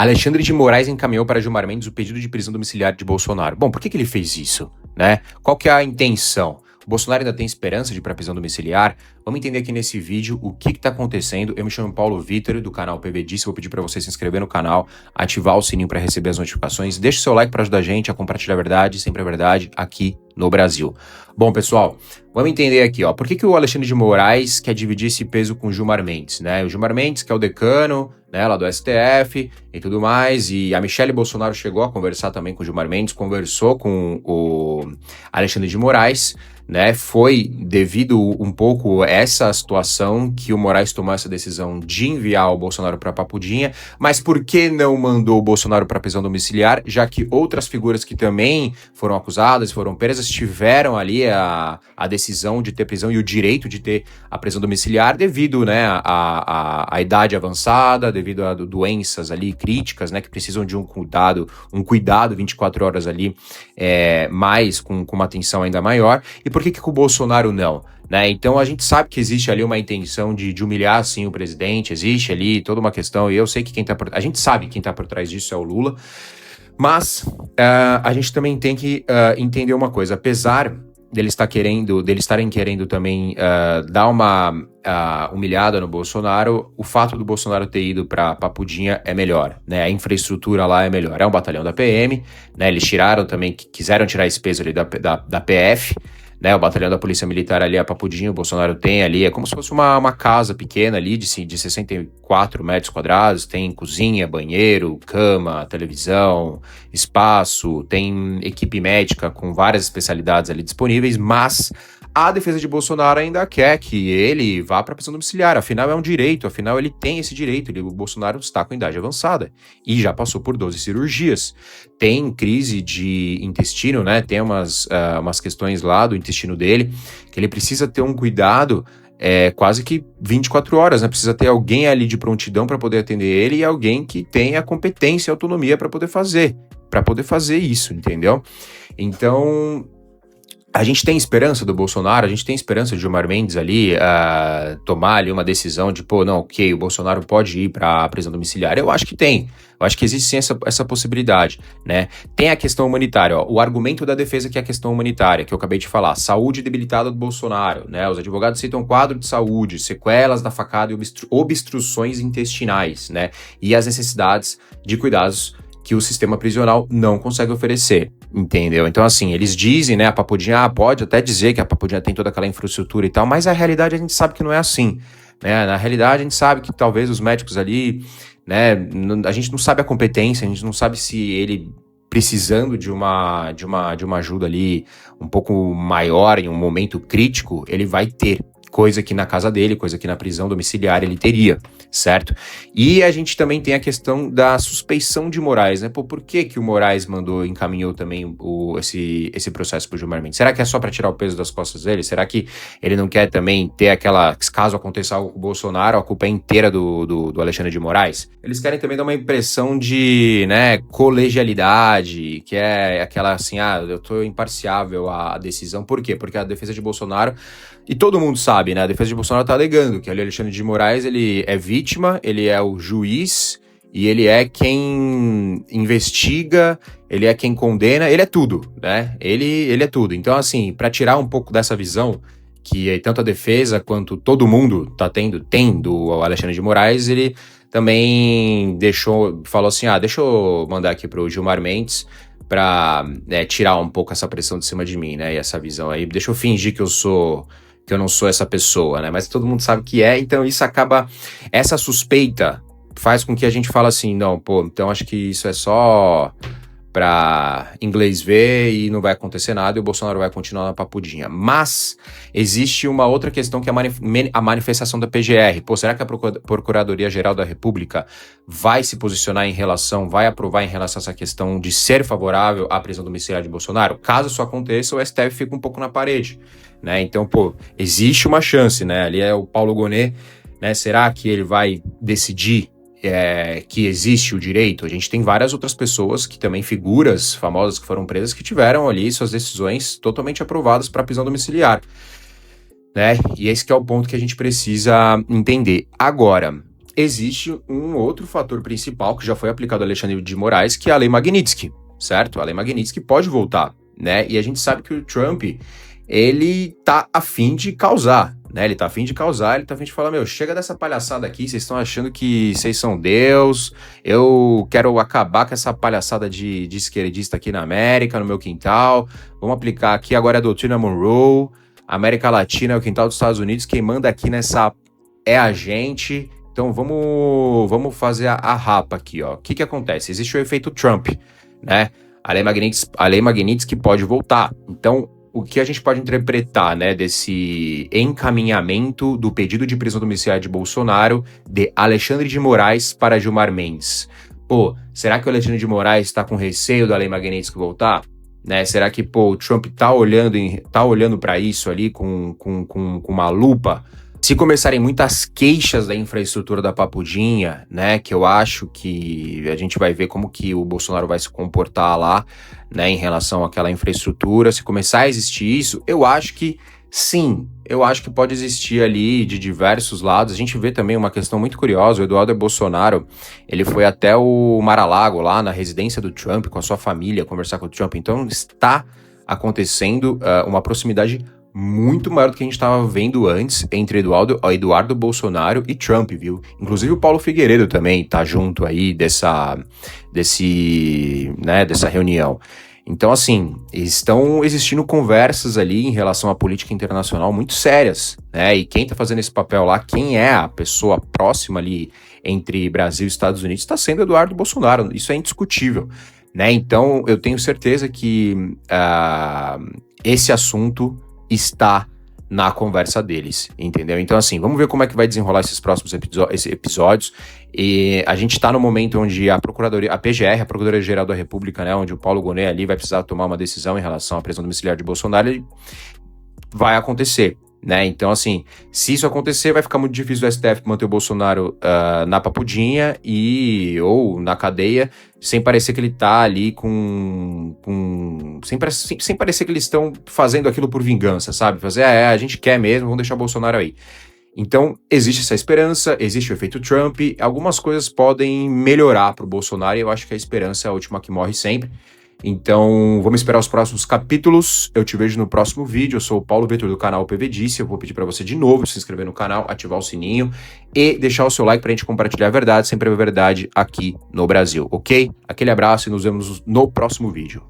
Alexandre de Moraes encaminhou para Gilmar Mendes o pedido de prisão domiciliar de Bolsonaro. Bom, por que ele fez isso, né? Qual que é a intenção? O Bolsonaro ainda tem esperança de ir para prisão domiciliar? Vamos entender aqui nesse vídeo o que está acontecendo. Eu me chamo Paulo Vitor, do canal PV Disso. Vou pedir para você se inscrever no canal, ativar o sininho para receber as notificações. Deixe seu like para ajudar a gente a compartilhar a verdade, sempre a verdade, aqui no Brasil. Bom, pessoal, vamos entender aqui, ó. Por que o Alexandre de Moraes quer dividir esse peso com o Gilmar Mendes, né? O Gilmar Mendes, que é o decano, né, lá do STF e tudo mais, e a Michelle Bolsonaro chegou a conversar também com o Gilmar Mendes, conversou com o Alexandre de Moraes, né? Foi devido um pouco a essa situação que o Moraes tomou essa decisão de enviar o Bolsonaro para Papudinha, mas por que não mandou o Bolsonaro para prisão domiciliar, já que outras figuras que também foram acusadas, foram presas, tiveram ali a decisão de ter prisão e o direito de ter a prisão domiciliar devido, né, à idade avançada, devido a doenças ali críticas, né, que precisam de um cuidado 24 horas ali, mais com uma atenção ainda maior. E por que o Bolsonaro não? Né? Então a gente sabe que existe ali uma intenção de humilhar assim o presidente, existe ali toda uma questão, e eu sei que a gente sabe que quem tá por trás disso é o Lula, mas a gente também tem que entender uma coisa, apesar deles estarem querendo também dar uma humilhada no Bolsonaro, o fato do Bolsonaro ter ido para Papudinha é melhor, né? A infraestrutura lá é melhor, é um batalhão da PM, né? Eles quiseram tirar esse peso ali da PF, né, o batalhão da Polícia Militar ali, a Papudinho, o Bolsonaro tem ali, é como se fosse uma casa pequena ali de 64 metros quadrados, tem cozinha, banheiro, cama, televisão, espaço, tem equipe médica com várias especialidades ali disponíveis, mas a defesa de Bolsonaro ainda quer que ele vá para prisão domiciliar, afinal é um direito, afinal ele tem esse direito, o Bolsonaro está com idade avançada e já passou por 12 cirurgias, tem crise de intestino, né, tem umas questões lá do intestino dele, que ele precisa ter um cuidado quase que 24 horas, né, precisa ter alguém ali de prontidão para poder atender ele e alguém que tenha competência e autonomia para poder fazer isso, entendeu? Então a gente tem esperança do Bolsonaro, a gente tem esperança de Gilmar Mendes ali tomar ali uma decisão de, o Bolsonaro pode ir para a prisão domiciliar. Eu acho que tem. Eu acho que existe sim essa possibilidade, né? Tem a questão humanitária, ó, o argumento da defesa que é a questão humanitária, que eu acabei de falar, saúde debilitada do Bolsonaro, né? Os advogados citam quadro de saúde, sequelas da facada e obstruções intestinais, né? E as necessidades de cuidados que o sistema prisional não consegue oferecer, entendeu? Então, assim, eles dizem, né, a Papudinha, pode até dizer que a Papudinha tem toda aquela infraestrutura e tal, mas a realidade a gente sabe que não é assim, né? Na realidade, a gente sabe que talvez os médicos ali, né, a gente não sabe a competência, a gente não sabe se ele precisando de uma ajuda ali um pouco maior em um momento crítico, ele vai ter. Coisa que na casa dele, coisa que na prisão domiciliar ele teria, certo? E a gente também tem a questão da suspeição de Moraes, né? Por que o Moraes encaminhou também esse processo pro Gilmar Mendes? Será que é só para tirar o peso das costas dele? Será que ele não quer também ter caso aconteça algo com o Bolsonaro, a culpa é inteira do Alexandre de Moraes? Eles querem também dar uma impressão de, né, colegialidade, que é aquela assim, eu tô imparciável à decisão. Por quê? Porque a defesa de Bolsonaro, e todo mundo sabe, né? A defesa de Bolsonaro tá alegando que o Alexandre de Moraes, ele é vítima, ele é o juiz e ele é quem investiga, ele é quem condena, ele é tudo, né? Ele é tudo. Então, assim, para tirar um pouco dessa visão que tanto a defesa quanto todo mundo tem do Alexandre de Moraes, ele também falou assim, deixa eu mandar aqui pro Gilmar Mendes pra tirar um pouco essa pressão de cima de mim, né? E essa visão aí, deixa eu fingir que eu não sou essa pessoa, né? Mas todo mundo sabe que é, então essa suspeita faz com que a gente fale assim, não, então acho que isso é só pra inglês ver e não vai acontecer nada e o Bolsonaro vai continuar na Papudinha. Mas existe uma outra questão que é a manifestação da PGR. Será que a Procuradoria-Geral da República vai se posicionar vai aprovar em relação a essa questão de ser favorável à prisão domiciliar de Bolsonaro? Caso isso aconteça, o STF fica um pouco na parede, né? Então, existe uma chance, né? Ali é o Paulo Gonet, né? Será que ele vai decidir que existe o direito? A gente tem várias outras pessoas que também, figuras famosas que foram presas, que tiveram ali suas decisões totalmente aprovadas para prisão domiciliar, né? E esse que é o ponto que a gente precisa entender. Agora, existe um outro fator principal que já foi aplicado a Alexandre de Moraes, que é a Lei Magnitsky, certo? A Lei Magnitsky pode voltar, né? E a gente sabe que o Trump, ele tá a fim de causar, né? Ele tá a fim de causar, ele tá a fim de falar, meu, chega dessa palhaçada aqui, vocês estão achando que vocês são Deus, eu quero acabar com essa palhaçada de esquerdista aqui na América, no meu quintal, vamos aplicar aqui agora a doutrina Monroe, América Latina é o quintal dos Estados Unidos, quem manda aqui nessa é a gente, então vamos fazer a rapa aqui, ó. O que acontece? Existe o efeito Trump, né? A Lei Magnitsky pode voltar, então o que a gente pode interpretar, né, desse encaminhamento do pedido de prisão domiciliar de Bolsonaro de Alexandre de Moraes para Gilmar Mendes? Pô, será que o Alexandre de Moraes está com receio da Lei Magnitsky voltar? Né? Será que, pô, o Trump tá olhando para isso ali com uma lupa? Se começarem muitas queixas da infraestrutura da Papudinha, né, que eu acho que a gente vai ver como que o Bolsonaro vai se comportar lá, né, em relação àquela infraestrutura, se começar a existir isso, eu acho que sim, eu acho que pode existir ali de diversos lados. A gente vê também uma questão muito curiosa, o Eduardo Bolsonaro, ele foi até o Mar-a-Lago, lá na residência do Trump, com a sua família, conversar com o Trump, então está acontecendo uma proximidade muito maior do que a gente estava vendo antes entre Eduardo Bolsonaro e Trump, viu? Inclusive o Paulo Figueiredo também tá junto aí dessa reunião. Então, assim, estão existindo conversas ali em relação à política internacional muito sérias, né? E quem tá fazendo esse papel lá, quem é a pessoa próxima ali entre Brasil e Estados Unidos, está sendo Eduardo Bolsonaro. Isso é indiscutível, né? Então, eu tenho certeza que esse assunto está na conversa deles, entendeu? Então, assim, vamos ver como é que vai desenrolar esses próximos episódios. E a gente tá no momento onde a Procuradoria, a PGR, a Procuradoria-Geral da República, né, onde o Paulo Gonet ali vai precisar tomar uma decisão em relação à prisão domiciliar de Bolsonaro, e vai acontecer, né? Então, assim, se isso acontecer, vai ficar muito difícil o STF manter o Bolsonaro na papudinha ou na cadeia, sem parecer que ele tá ali sem parecer que eles estão fazendo aquilo por vingança, sabe? Fazer, a gente quer mesmo, vamos deixar o Bolsonaro aí. Então, existe essa esperança, existe o efeito Trump, algumas coisas podem melhorar pro Bolsonaro, e eu acho que a esperança é a última que morre sempre. Então, vamos esperar os próximos capítulos. Eu te vejo no próximo vídeo. Eu sou o Paulo Vitor do canal PV Disse. Eu vou pedir para você de novo se inscrever no canal, ativar o sininho e deixar o seu like pra gente compartilhar a verdade, sempre a verdade aqui no Brasil, ok? Aquele abraço e nos vemos no próximo vídeo.